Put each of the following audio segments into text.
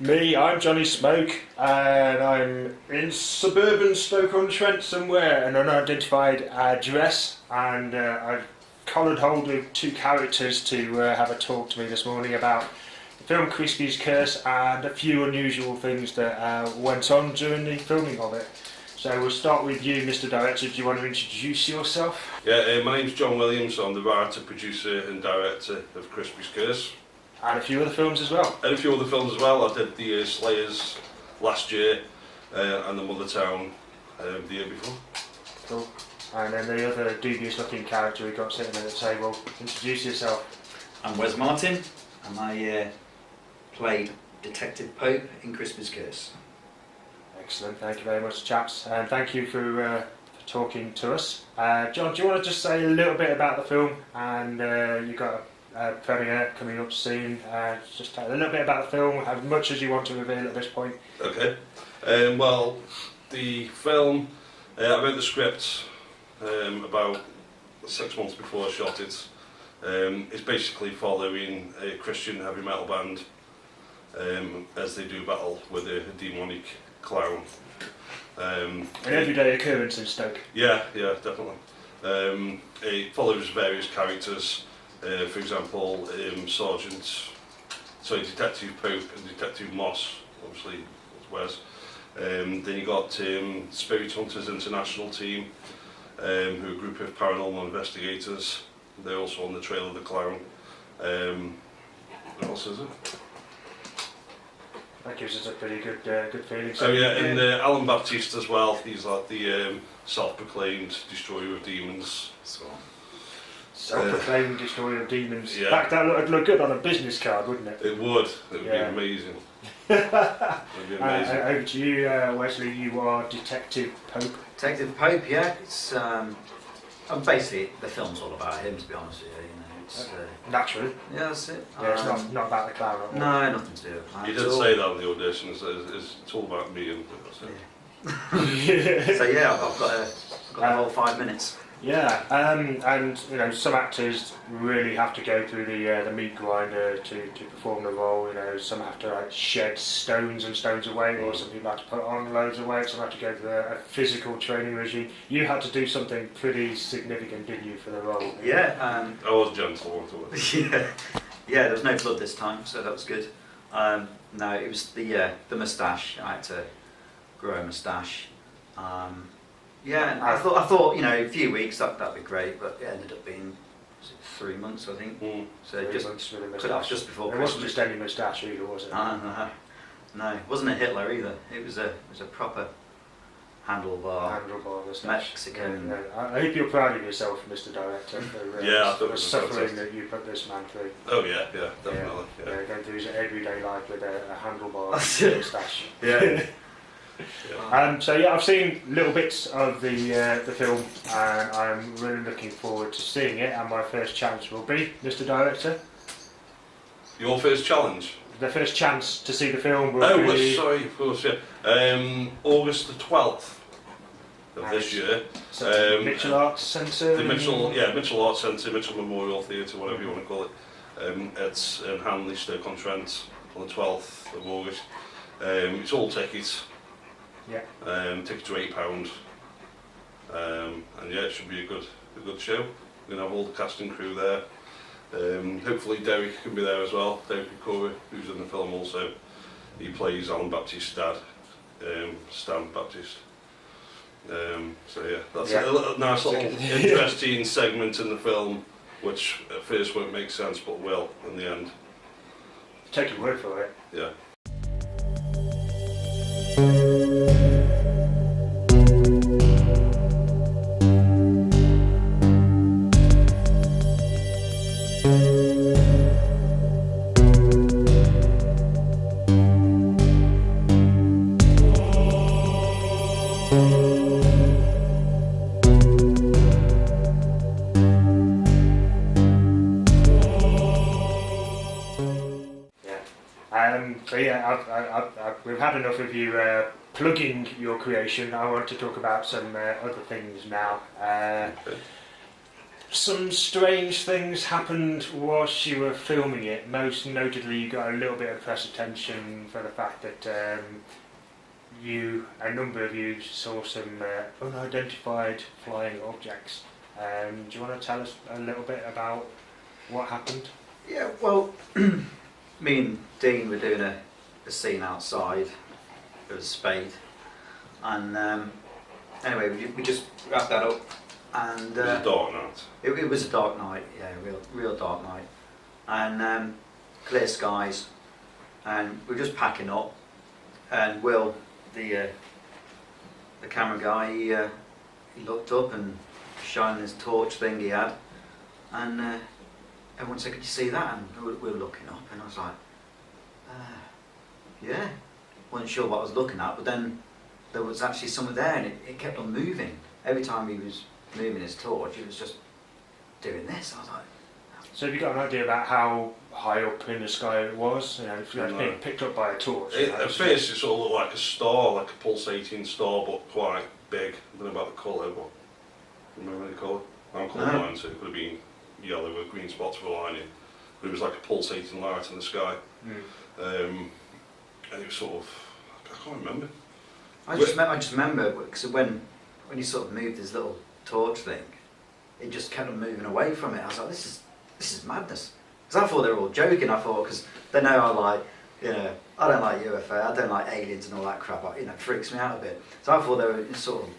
Me, I'm Johnny Smoke, and I'm in suburban Stoke-on-Trent somewhere, an unidentified address, and I've collared hold of two characters to have a talk to me this morning about the film Crispy's Curse and a few unusual things that went on during the filming of it. So we'll start with you, Mr. Director. Do you want to introduce yourself? Yeah, my name's John Williams. I'm the writer, producer and director of Crispy's Curse. And a few other films as well. And a few other films as well. I did the Slayers last year and the Mother Town the year before. Cool. And then the other dubious looking character we've got sitting at the table. Introduce yourself. I'm Wes Martin, and I played Detective Pope in Crispy's Curse. Excellent, thank you very much, chaps, and thank you for talking to us. John, do you want to just say a little bit about the film? And you've got a premiere coming up soon. Just tell a little bit about the film, as much as you want to reveal at this point. Okay. Well, the film, I wrote the script about 6 months before I shot it. It's basically following a Christian heavy metal band as they do battle with a demonic clown. An everyday occurrence in Stoke. Yeah, definitely. It follows various characters. For example, Detective Pope and Detective Moss, obviously, as Wes. Then you got Spirit Hunters International team, who are a group of paranormal investigators. They're also on the trail of the clown. What else is it? That gives us a pretty good feeling. So yeah, and Alan Baptiste as well. He's like the self-proclaimed destroyer of demons. Self-proclaimed destroyer of demons. Yeah. That would look good on a business card, wouldn't it? It would. It would be amazing. It would be amazing. Over to you, Wesley. You are Detective Pope. Detective Pope, yeah. It's basically the film's all about him, to be honest with you. It's naturally. Yeah, that's it. Yeah, it's not about the clown at all. No, nothing to do with that. You did say that in the audition. It's all about me and that's it. Yeah. So yeah, I've got the whole 5 minutes. Yeah, and you know, some actors really have to go through the meat grinder to perform the role. You know, some have to like shed stones and stones of weight, or some people have to put on loads of weight. Some have to go through a physical training regime. You had to do something pretty significant, didn't you, for the role? Yeah. I was gentle. Yeah. There was no blood this time, so that was good. No, it was the moustache. I had to grow a moustache. Yeah, I thought, you know, a few weeks that'd be great, but it ended up being 3 months, I think. So 3 months with a moustache. Cut off just before Christmas. It wasn't just any moustache either, was it? No, it wasn't a Hitler either. It was a proper handlebar moustache. Mexican. Yeah. I hope you're proud of yourself, Mr. Director, for the suffering that you put this man through. Oh yeah, definitely. Yeah, going through his everyday life with a handlebar moustache. Yeah. So yeah, I've seen little bits of the film, and I'm really looking forward to seeing it. And my first challenge will be, Mr. Director. Your first challenge? The first chance to see the film will be... sorry, of course, yeah. August the 12th of this year. So Mitchell Arts Centre? Mitchell Arts Centre, Mitchell Memorial Theatre, whatever you want to call it. It's in Hanley, Stoke-on-Trent, on the 12th of August. It's all tickets. Yeah. Tickets are £8. And yeah, it should be a good show. We're going to have all the cast and crew there. Hopefully Derek can be there as well. Derek Corey, who's in the film also. He plays Alan Baptiste's dad, Stan Baptiste. So yeah, that's a nice little interesting segment in the film, which at first won't make sense, but will in the end. Take your word for it. Yeah. So yeah, we've had enough of you plugging your creation. I want to talk about some other things now. some strange things happened whilst you were filming it. Most notably, you got a little bit of press attention for the fact that a number of you saw some unidentified flying objects. Do you want to tell us a little bit about what happened? Yeah, well, me and Dean were doing a scene outside. There was a spade, and anyway, we just wrapped that up. And It was a dark night. It was a dark night, yeah, real dark night, and clear skies, and we were just packing up, and Will, the camera guy, he looked up and shining his torch thing he had, and everyone said, "Could you see that?" And we were looking up, and I was like, "Yeah." Wasn't sure what I was looking at, but then there was actually something there, and it kept on moving. Every time he was moving his torch, he was just doing this. I was like, So have you got an idea about how high up in the sky it was? You know, if it's being picked up by a torch. At first it sort of looked like a star, like a pulsating star, but quite big. I don't know about the colour, but remember the colour? I'm colourblind, so it could have been yellow with green spots for lining. But it was like a pulsating light in the sky. And it was sort of, I can't remember. I just remember because when he sort of moved his little torch thing, it just kept on moving away from it. I was like, this is madness. Because I thought they were all joking. I thought, because they know I like, you know, I don't like UFO, I don't like aliens and all that crap. You know, it freaks me out a bit. So I thought they were sort of,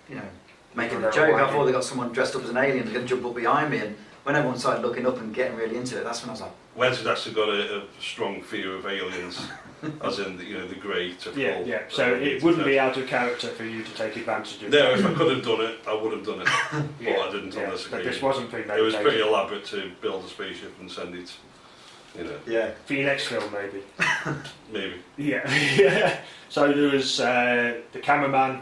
you know, making a joke. I thought they got someone dressed up as an alien going to jump up behind me. And when everyone started looking up and getting really into it, that's when I was like, Wes has actually got a strong fear of aliens, as in the grey typical. Yeah. So it wouldn't be out of character for you to take advantage of. No, if I could have done it, I would have done it. But I didn't on this occasion. But this wasn't premeditated. It was pretty elaborate to build a spaceship and send it. You know. yeah. For your next film, maybe. Maybe. Yeah. So there was the cameraman,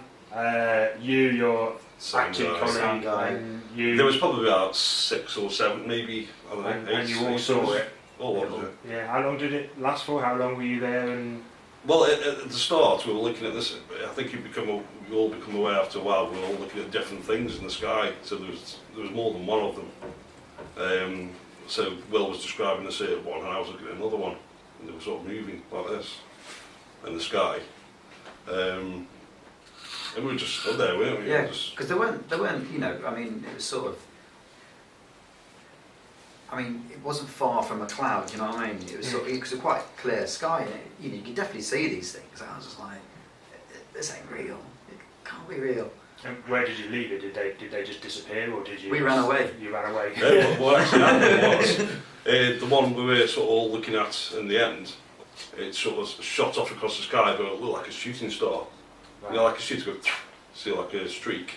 your Same acting guy. colleague, guy. and you. There was probably about 6 or 7, maybe. I don't know, and you all saw it. All of them. Yeah. How long did it last for? How long were you there? And Well, at the start, we were looking at this. I think we all become aware after a while. We were all looking at different things in the sky. So there was more than one of them. So Will was describing a certain one, and I was looking at another one, and they were sort of moving like this in the sky. And we were just stood there, weren't we? Yeah, because they weren't, you know, I mean, it was sort of, I mean, it wasn't far from a cloud, you know what I mean? It was sort of, because it was quite clear sky, and you know, you could definitely see these things. I was just like, this ain't real. It can't be real. and where did you leave it? Did they just disappear, or did you? We ran away. You ran away. No, what actually happened was, the one we were sort of all looking at in the end, it sort of shot off across the sky, but it looked like a shooting star. Right. You know, like a shooting, see like a streak,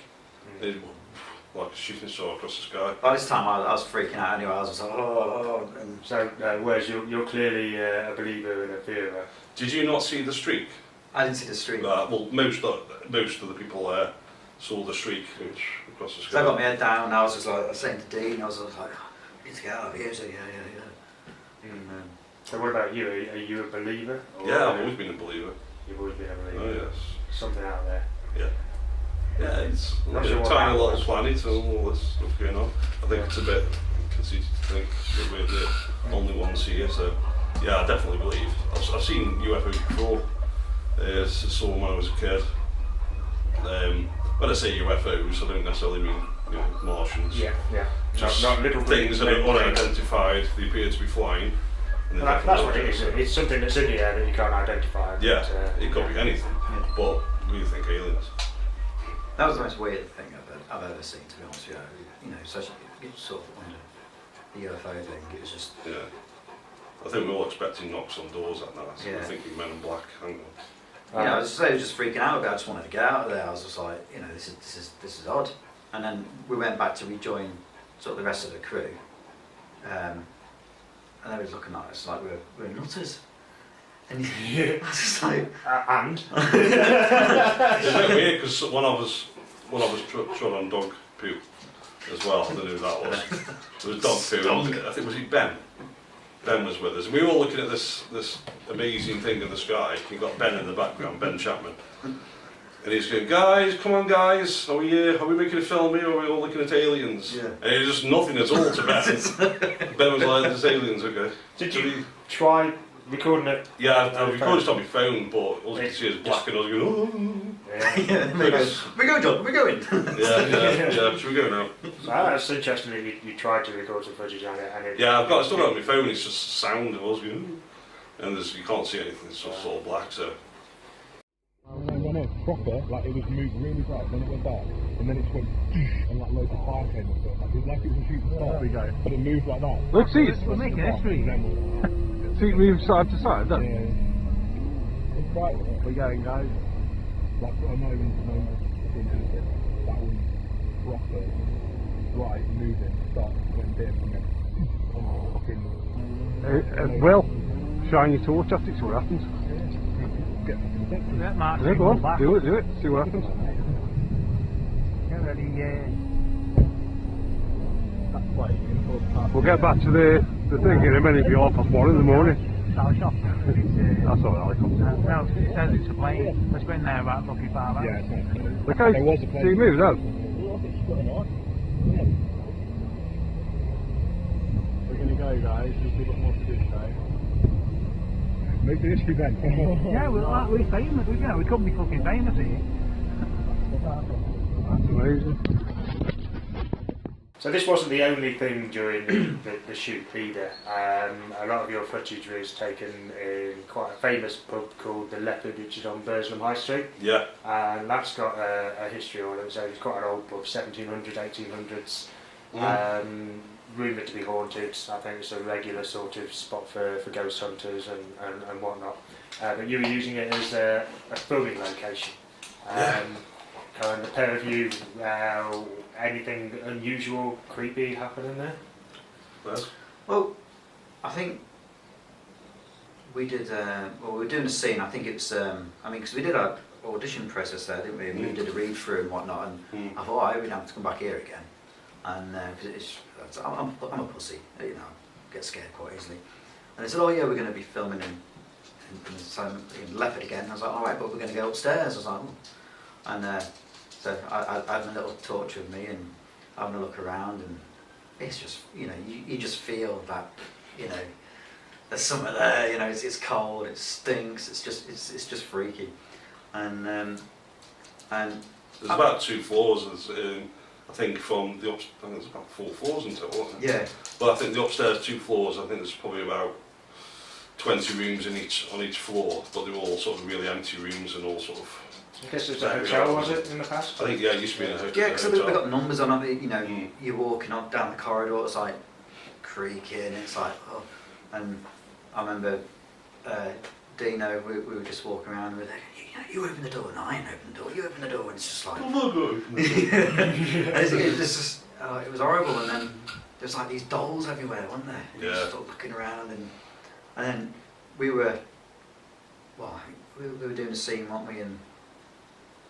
like a shooting star across the sky. By this time, I was freaking out anyway. I was just like, oh. And So, Wes, you're clearly a believer and a fearer. Did you not see the streak? I didn't see the streak. Well, most of the people there saw the streak across the sky. So I got my head down, and I was just like, I was saying to Dean, I was just like, I need to get out of here. So yeah. So what about you? Are you a believer? Or Yeah, I've always been a believer. You've always been a believer. Oh yes. Something out there. Yeah, it's Not a sure what tiny that little was. planet and all this stuff going on. I think it's a bit conceited to think that we're the only ones here, so yeah, I definitely believe. I've seen UFOs before, saw them when I was a kid. When I say UFOs, I don't necessarily mean Martians. Yeah. Just not little things that are unidentified, they appear to be flying. And Well, that's what it is. It's something that's in the air that you can't identify. Yeah, but, it could be anything, but we think aliens. That was the most weird thing I've ever seen, to be honest with you. You know, such sort of wonder. The UFO thing, it was just... Yeah. I think we're all expecting knocks on doors at night. So Yeah. we're thinking Men in Black, hang on. You know, I was just freaking out a bit. I just wanted to get out of there. I was just like, you know, this is odd. And then we went back to rejoin sort of the rest of the crew, and they were looking at us like we're nutters. And I was just like, and It's a bit weird because when I was trod on dog poo as well, I don't know who that was. There was dog poo. I think was it Ben. Ben was with us. And we were all looking at this amazing thing in the sky. You got Ben in the background, Ben Chapman. And he's going, guys, come on, guys, are we making a film here, or are we all looking at aliens? Yeah. And it was just nothing at all to Ben. Ben was like, there's aliens, okay. Did you try recording it? Yeah, I recorded it on my phone, but all you can see is black, and I was going, oh. Yeah, we go, John, we're going. Yeah, should we go now? So that's interesting that you tried to record some footage on it. And it Yeah, I've still got it on my phone, it's just sound of us going, and you can't see anything, it's just sort of black, so. When it was proper, like it was moved really bright, then it went dark, and then it went and like loads of fire came and stuff. Like it was a shooting star. There we go. But it moved like that. Look, see, We're making history. see it moves side to side, doesn't it? Yeah. It's bright. We're going, guys. Like I'm not even that one proper, bright, moving, start went dim, and then fucking. Well, shine your torch at it, see what happens. That marks Yeah, go on, do it, see what happens. Get ready, We'll get back to the thing in a minute, it'll be 1:30 in the morning. That's alright, No, it says it's a plane. Let's go in there about looking far back. Yeah, okay, there was a plane. see, move that. We're going to go, guys. We've got more to do today. Make the history then. Yeah, we're famous. We couldn't be fucking famous here. That's amazing. So this wasn't the only thing during the shoot either. A lot of your footage was taken in quite a famous pub called The Leopard, which is on Burslem High Street. Yeah. And that's got a history on it. So it's quite an old pub, 1700s, 1800s. Rumoured to be haunted. I think it's a regular sort of spot for ghost hunters and whatnot. But you were using it as a filming location. Kind of a pair of you, anything unusual, creepy happening there? Well, I think we did. We were doing a scene. I think it was. Because we did our audition process there, didn't we? And we did a read through and whatnot. And I thought, I hope we don't have to come back here again. And because I'm a pussy, you know, I get scared quite easily. And they said, oh yeah, we're going to be filming in Leopard again. I was like, all right, but we're going to go upstairs. I was like, oh. And so I had my little torch with me and having a look around, and it's just, you know, you just feel that, you know, there's something there. You know, it's cold, it stinks, it's just freaky. And there's about 2 floors. I think from the I think there's about 4 floors in total, wasn't it? Yeah. But I think the upstairs 2 floors, I think there's probably about 20 rooms on each floor, but they were all sort of really empty rooms and all sort of. I guess it was a hotel, was it, in the past? I think, yeah, it used to be in a hotel. Yeah, because they've got numbers on it. You know, you're walking up down the corridor, it's like creaking. It's like, oh. And I remember Dino, we were just walking around with it. You open the door, no, I ain't open the door. You open the door, and it's just like. Oh my God. It was horrible, and then there's like these dolls everywhere, weren't there? And Yeah. you just sort of looking around, and then we were doing a scene, weren't we? And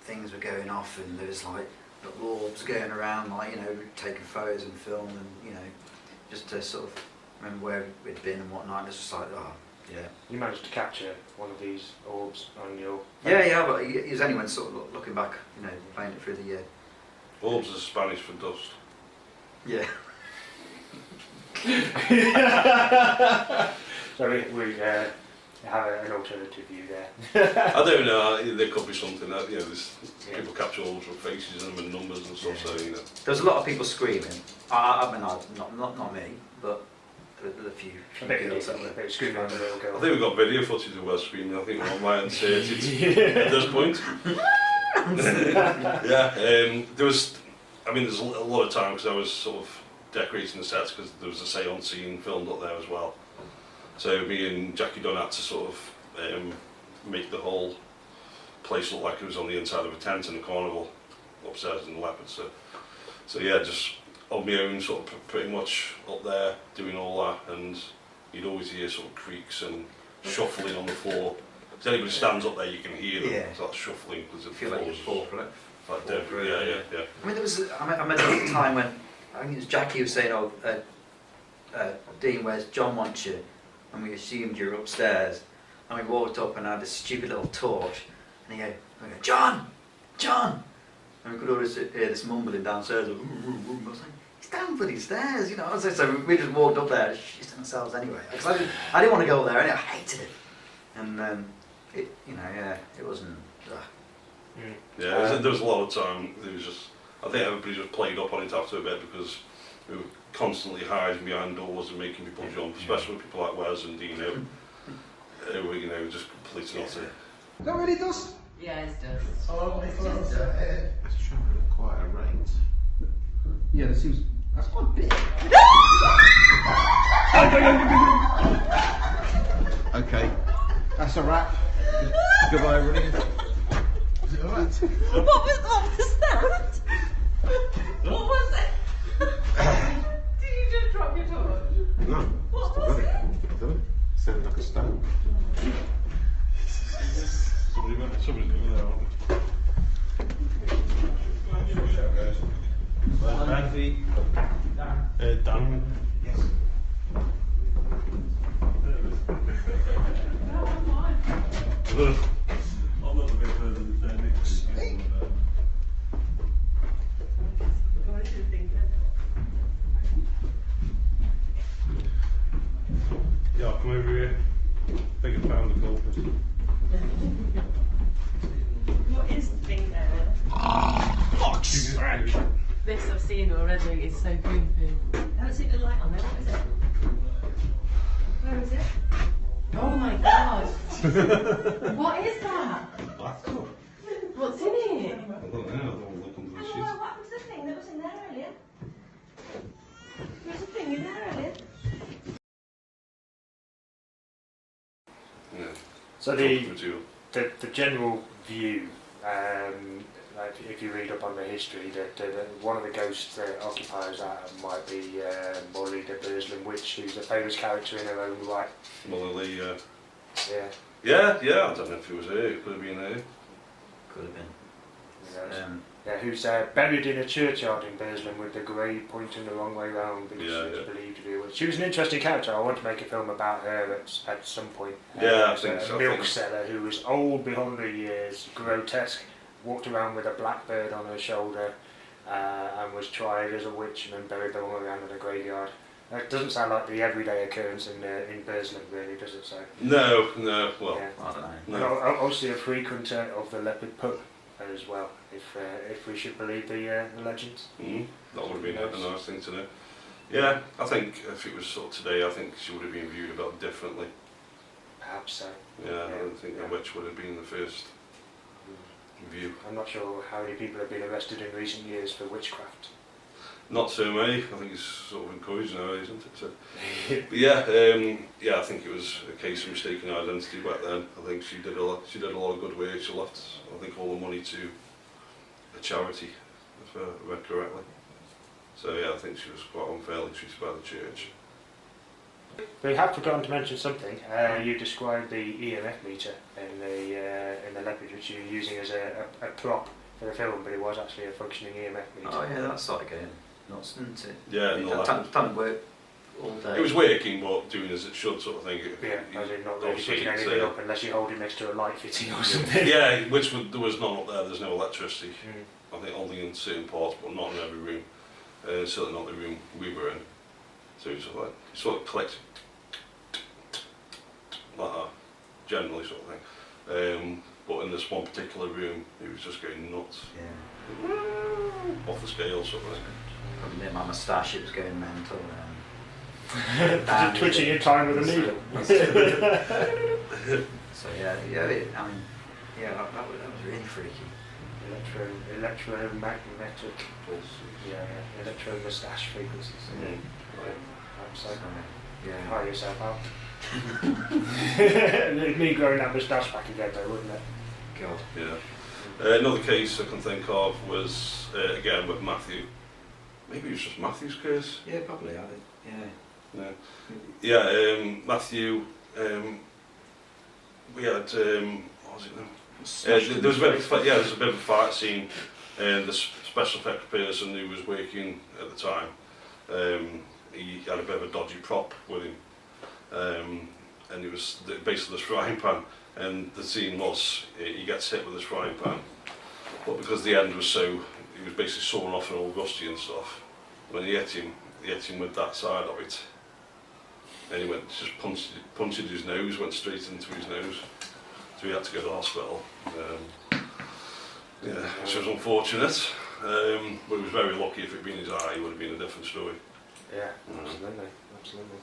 things were going off, and there was like little orbs going around, like, you know, taking photos and film, and you know, just to sort of remember where we'd been and whatnot. It's just like, oh, yeah. You managed to capture one of these orbs on your. Yeah, but it was anyone sort of looking back, you know, playing it through the year. Orbs is Spanish for dust. Yeah. So we have an alternative view there. I don't know, there could be something that, you know, people capture orbs with faces in them and numbers and stuff, so, you know. There was a lot of people screaming. I mean, not me, but a few girls that were screaming at the little girl. I think we've got video footage of us screaming. I think one might insert it at this point. Yeah, there was, I mean, there's a lot of time because I was sort of decorating the sets because there was a seance scene filmed up there as well. So me and Jackie Dunn had to sort of make the whole place look like it was on the inside of a tent in a carnival upstairs in the Leopard. So yeah, just on my own, sort of pretty much up there doing all that, and you'd always hear sort of creaks and shuffling on the floor. If anybody stands up there, you can hear them sort of shuffling because it feel like you're fall dead. Yeah. I mean, I remember a time when I think it was Jackie who was saying, "Oh, Dean, where's John wants you?" And we assumed you were upstairs, and we walked up and I had this stupid little torch, and he go, "John, John! And we could always hear this mumbling downstairs. I was like, it's down bloody stairs, you know. So we just walked up there, shitting ourselves anyway. Because I didn't want to go up there anyway. I hated it. And it, you know, yeah, it wasn't. Yeah, there was a lot of time. There was just, I think everybody just played up on it after a bit because we were constantly hiding behind doors and making people jump, especially with people like Wes and Dino, who were, you know, just completely not it. Is that really dust? Yeah, it's dust. Oh, It's just dust. Let's travel at quite a rate. Yeah, that seems. That's quite big. Okay, that's a wrap. Goodbye, everybody. Is it alright? What was that? What was it? Did you just drop your torch? No. What was it? I don't know. Sounded like a stone. Somebody's doing that, aren't they? Dan. Yes. I'm not a bit further than Dan. What did you think? Yeah, I'll come over here. Take a pound of coffee. What is the thing there? This I've seen already, it's so creepy. I don't see the light on there, what is it? Where is it? Oh my god! What is that? Laptop. What's in it? I don't know, I don't look under the sheet. What happened to the thing that was in there earlier? There was a thing in there earlier. Yeah. So Material. the general view, like if you read up on the history, that one of the ghosts that occupies that might be Molly the Burslem Witch, who's a famous character in her own right. Molly, Yeah. yeah, I don't know if it was her, it could have been her. Could have been. Yeah, who's buried in a churchyard in Burslem with the grave pointing the wrong way round because she's believed to be a witch. She was an interesting character. I want to make a film about her at some point. Yeah, I think so. A milk seller who was old beyond her years, grotesque, walked around with a blackbird on her shoulder and was tried as a witch and then buried the wrong way around in a graveyard. That doesn't sound like the everyday occurrence in Burslem, really, does it? So. No, well, Yeah. I don't know. no. And obviously a frequenter of the Leopard Pub as well, if we should believe the legends. That would have been a nice thing to know. Yeah, I think if it was sort of today, I think she would have been viewed about differently. Perhaps so. Yeah, I don't think the witch would have been the first view. I'm not sure how many people have been arrested in recent years for witchcraft. Not so many. I think it's sort of encouraged now, isn't it? So, but yeah, I think it was a case of mistaken identity back then. I think she did a lot of good work. She left, I think, all the money to a charity, if I read correctly. So yeah, I think she was quite unfairly treated by the church. We have forgotten to mention something. You described the EMF meter in the leopard, which you're using as a prop for the film, but it was actually a functioning EMF meter. Oh yeah, that started going nuts, didn't it? Yeah, no, Time work all day. it was working, but doing as it should, sort of thing. Yeah, as in not really obviously picking it's, anything up unless you hold it next to a light fitting or something. Yeah, there was none up there. There's no electricity. I think only in certain parts, but not in every room. Certainly not the room we were in. So it was sort of collected like that, generally sort of thing. But in this one particular room, it was just going nuts, Yeah. off the scale sort of thing. Probably near my moustache, it was going mental. Just twitching in time with a needle. So yeah, I mean, yeah, that was really freaky. Electromagnetic pulse. Yeah, electro-moustache frequencies. So, Yeah. hire yourself out. It'd mean growing that moustache back again though, wouldn't it? God. Yeah. Another case I can think of was again with Matthew. Maybe it was just Matthew's case. Yeah, probably. Yeah. No. Yeah, Matthew. We had what was it now? There was a bit of a fight scene. The special effects person who was working at the time, he had a bit of a dodgy prop with him, and it was basically this frying pan. And the scene was he gets hit with this frying pan, but because the end was so, he was basically sawn off and all gusty and stuff. When he hit him with that side of it, and he went just punctured his nose, went straight into his nose, so he had to go to the hospital. Yeah, which was unfortunate, but he was very lucky. If it had been his eye, it would have been a different story. Yeah, absolutely, absolutely.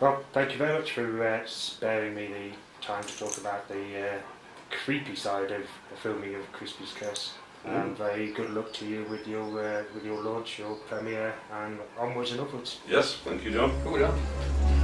Well, thank you very much for sparing me the time to talk about the creepy side of the filming of Crispy's Curse. And very good luck to you with your launch, your premiere, and onwards and upwards. Yes, thank you, John. Well done.